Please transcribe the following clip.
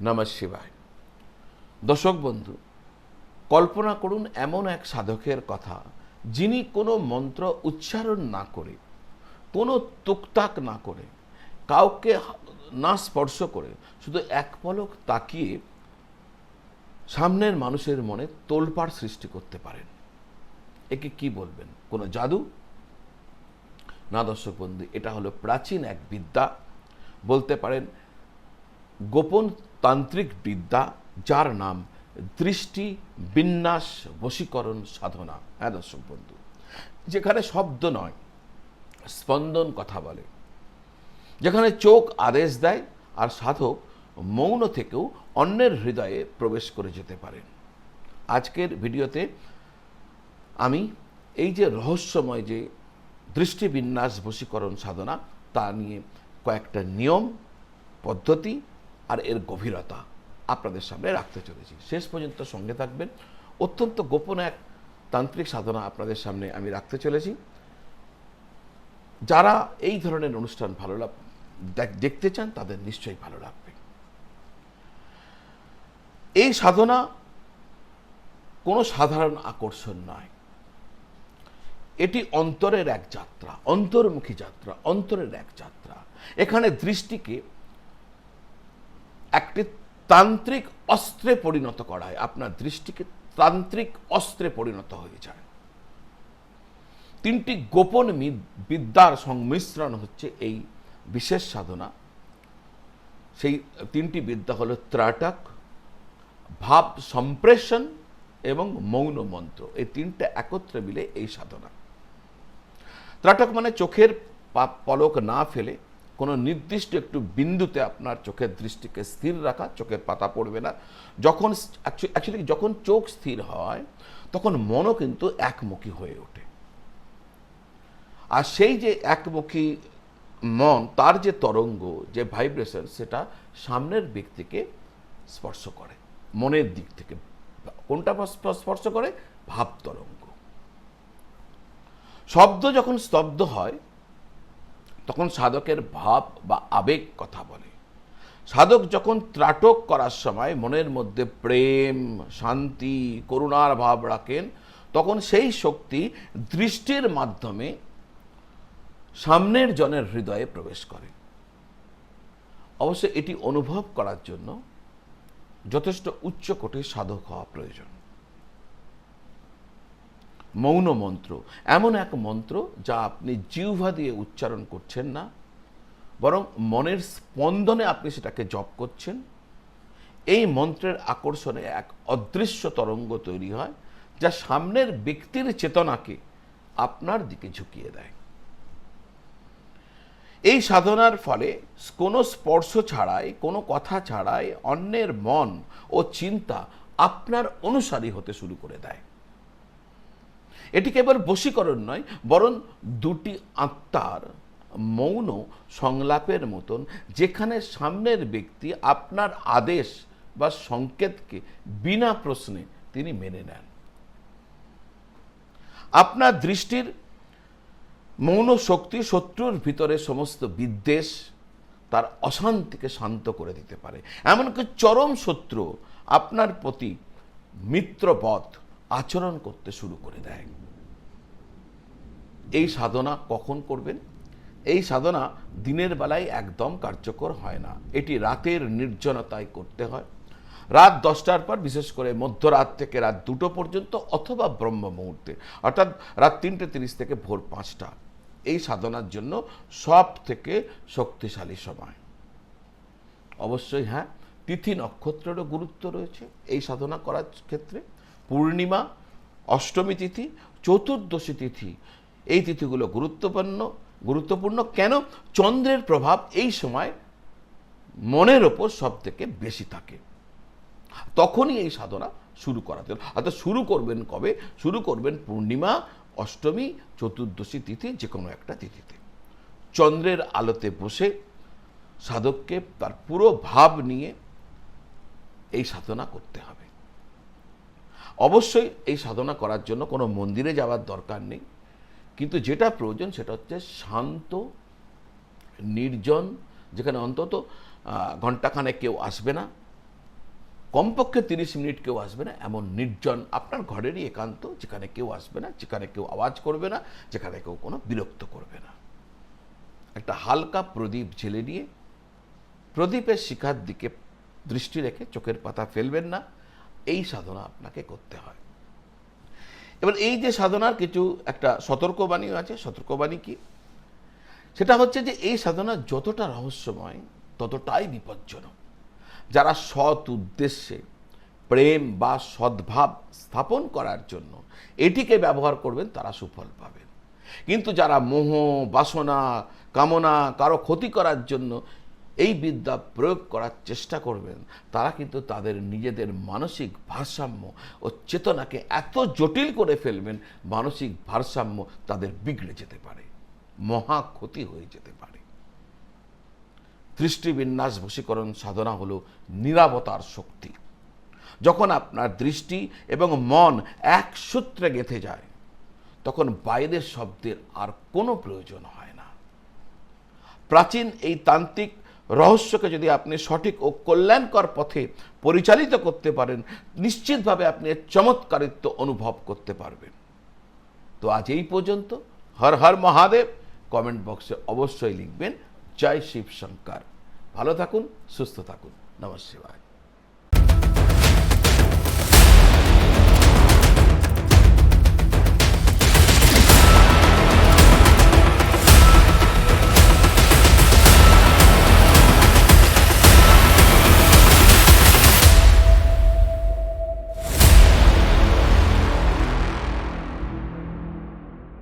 নমঃ শিবায়। দর্শক বন্ধু, কল্পনা করুন এমন এক সাধকের কথা যিনি কোনো মন্ত্র উচ্চারণ না করে, কোনো তুকতাক না করে, কাউকে না স্পর্শ করে, শুধু এক পলক তাকিয়ে সামনের মানুষের মনে তোলপাড় সৃষ্টি করতে পারেন। একে কি বলবেন? কোনো জাদু? না দর্শক বন্ধু, এটা হলো প্রাচীন এক বিদ্যা, বলতে পারেন গোপন তান্ত্রিক বিদ্যা, যার নাম দৃষ্টি বিন্যাস বশীকরণ সাধনা। হ্যাঁ দর্শক বন্ধু, যেখানে শব্দ নয়, স্পন্দন কথা বলে, যেখানে চোখ আদেশ দেয় আর সাধক মৌন থেকেও অন্যের হৃদয়ে প্রবেশ করে যেতে পারেন। আজকের ভিডিওতে আমি এই যে রহস্যময় যে দৃষ্টিবিন্যাস বশীকরণ সাধনা, তা নিয়ে কয়েকটা নিয়ম, পদ্ধতি আর এর গভীরতা আপনাদের সামনে রাখতে চলেছি। শেষ পর্যন্ত সঙ্গে থাকবেন। অত্যন্ত গোপন এক তান্ত্রিক সাধনা আপনাদের সামনে আমি রাখতে চলেছি। যারা এই ধরনের অনুষ্ঠান ভালো দেখতে চান, তাদের নিশ্চয়ই ভালো লাগবে। এই সাধনা কোনো সাধারণ আকর্ষণ নয়, এটি অন্তরের এক যাত্রা, অন্তর্মুখী যাত্রা, অন্তরের এক যাত্রা। এখানে দৃষ্টিকে একটি তান্ত্রিক অস্ত্রে পরিণত করা হয়। আপনার দৃষ্টিকে তান্ত্রিক অস্ত্রে পরিণত হয়ে যায়। তিনটি গোপন বিদ্যার সংমিশ্রণ হচ্ছে এই বিশেষ সাধনা। সেই তিনটি বিদ্যা হলো ত্রাটক, ভাব সম্প্রেষণ এবং মৌন মন্ত্র। এই তিনটে একত্রে মিলে এই সাধনা। ত্রাটক মানে চোখের পলক না ফেলে কোনো নির্দিষ্ট একটু বিন্দুতে আপনার চোখের দৃষ্টিকে স্থির রাখা, চোখের পাতা পড়বে না। যখন চোখ স্থির হয়, তখন মনও কিন্তু একমুখী হয়ে ওঠে। আর সেই যে একমুখী মন, তার যে তরঙ্গ, যে ভাইব্রেশন, সেটা সামনের ব্যক্তিকে স্পর্শ করে মনের দিক থেকে। কোনটা স্পর্শ করে? ভাব তরঙ্গ। শব্দ যখন স্তব্ধ হয়, তখন সাধকের ভাব বা আবেগ কথা বলে। সাধক যখন ত্রাটক করার সময় মনের মধ্যে প্রেম, শান্তি, করুণার ভাব রাখেন, তখন সেই শক্তি দৃষ্টির মাধ্যমে সামনের জনের হৃদয়ে প্রবেশ করে। অবশ্য এটি অনুভব করার জন্য যথেষ্ট উচ্চকোটির সাধক হওয়া প্রয়োজন। মৌন মন্ত্র এমন এক মন্ত্র যা আপনি জিহ্বা দিয়ে উচ্চারণ করছেন না, বরং মনের স্পন্দনে আপনি সেটাকে জপ করছেন। এই মন্ত্রের আকর্ষণে এক অদৃশ্য তরঙ্গ তৈরি হয়, যা সামনের ব্যক্তির চেতনাকে আপনার দিকে ঝুঁকিয়ে দেয়। এই সাধনার ফলে কোনো স্পর্শ ছাড়াই, কোনো কথা ছাড়াই অন্যের মন ও চিন্তা আপনার অনুসারী হতে শুরু করে দেয়। এটি কেবল বশীকরণ নয়, বরং দুটি আত্মার মৌন সংলাপের মতন, যেখানে সামনের ব্যক্তি আপনার আদেশ বা সংকেতকে বিনা প্রশ্নে তিনি মেনে নেন। আপনার দৃষ্টির মৌন শক্তি শত্রুর ভিতরে সমস্ত বিদ্বেষ, তার অশান্তিকে শান্ত করে দিতে পারে। এমনকি চরম শত্রু আপনার প্রতি মিত্রবৎ আচরণ করতে শুরু করে দেয়। এই সাধনা কখন করবেন? এই সাধনা দিনের বেলায় একদম কার্যকর হয় না, এটি রাতের নির্জনতায় করতে হয়। রাত 10টার পর, বিশেষ করে মধ্যরাত থেকে রাত 2টো পর্যন্ত, অথবা ব্রহ্ম মুহূর্তে, অর্থাৎ রাত 3:30 থেকে ভোর 5টা, এই সাধনার জন্য সব থেকে শক্তিশালী সময়। অবশ্যই হ্যাঁ, তিথি নক্ষত্রেরও গুরুত্ব রয়েছে এই সাধনা করার ক্ষেত্রে। পূর্ণিমা, অষ্টমী তিথি, চতুর্দশী তিথি, এই তিথিগুলো গুরুত্বপূর্ণ। কেন? চন্দ্রের প্রভাব এই সময় মনের ওপর সব থেকে বেশি থাকে। তখনই এই সাধনা শুরু করাতে, অর্থাৎ শুরু করবেন কবে? শুরু করবেন পূর্ণিমা, অষ্টমী, চতুর্দশী তিথি, যে কোনো একটা তিথিতে। চন্দ্রের আলোতে বসে সাধককে তার পুরো ভাব নিয়ে এই সাধনা করতে হবে। অবশ্যই এই সাধনা করার জন্য কোনো মন্দিরে যাওয়ার দরকার নেই, কিন্তু যেটা প্রয়োজন সেটা হচ্ছে শান্ত, নির্জন, যেখানে অন্তত ঘণ্টাখানেক কেউ আসবে না, কমপক্ষে 30 মিনিট কেউ আসবে না, এমন নির্জন আপনার ঘরেরই একান্ত, যেখানে কেউ আসবে না, যেখানে কেউ আওয়াজ করবে না, যেখানে কেউ কোনো বিরক্ত করবে না। একটা হালকা প্রদীপ জ্বেলে নিয়ে প্রদীপের শিখার দিকে দৃষ্টি রেখে চোখের পাতা ফেলবেন না, এই সাধনা আপনাকে করতে হয়। এবার এই যে সাধনার কিছু একটা সতর্কবাণীও আছে। সতর্কবাণী কি? সেটা হচ্ছে যে এই সাধনা যতটা রহস্যময় ততটাই বিপজ্জনক। যারা সৎ উদ্দেশ্যে প্রেম বা সদ্ভাব স্থাপন করার জন্য এটিকে ব্যবহার করবেন তারা সুফল পাবেন, কিন্তু যারা মোহ, বাসনা, কামনা, কারো ক্ষতি করার জন্য এই বিদ্যা প্রয়োগ করার চেষ্টা করবেন, তারা কিন্তু তাদের নিজেদের মানসিক ভারসাম্য ও চেতনাকে এত জটিল করে ফেলবেন, মানসিক ভারসাম্য তাদের বিগড়ে যেতে পারে, মহা ক্ষতি হয়ে যেতে পারে। দৃষ্টিবিন্যাস বশীকরণ সাধনা হলো নীরবতার শক্তি। যখন আপনার দৃষ্টি এবং মন এক সূত্রে গেঁথে যায়, তখন বাইরের শব্দের আর কোনো প্রয়োজন হয় না। প্রাচীন এই তান্ত্রিক রহস্যকে যদি আপনি সঠিক ও কল্যাণকর পথে পরিচালিত করতে পারেন, নিশ্চিতভাবে আপনি এর চমৎকারিত্ব অনুভব করতে পারবেন। তো আজ এই পর্যন্ত। হর হর মহাদেব। কমেন্ট বক্সে অবশ্যই লিখবেন জয় শিব শঙ্কর। ভালো থাকুন, সুস্থ থাকুন। নমঃ শিবায়।